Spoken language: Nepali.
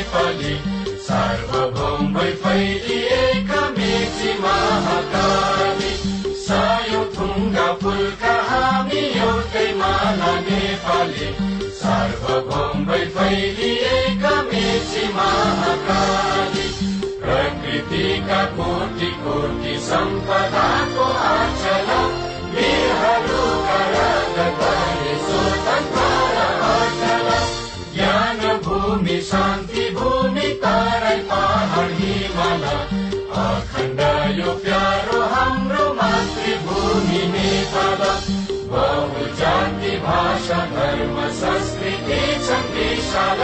नेपाली सार्वभौम भई फैलिएका मेची महाकाली सायो थुङ्गा फुलका हामी एउटै माला नेपाली सार्वभौम भई फैलिएका मेची महाकाली प्रकृतिका कोटि कोटि सम्पदाको आचल वीरहरूका रगतले स्वतन्त्र अचल ज्ञान भूमि शान्ति भूमि तराई पहाड हिमाल अखण्ड यो प्यारो हाम्रो मातृभूमि नेपाल बहुजाति भाषा धर्म संस्कृति छन् विशाल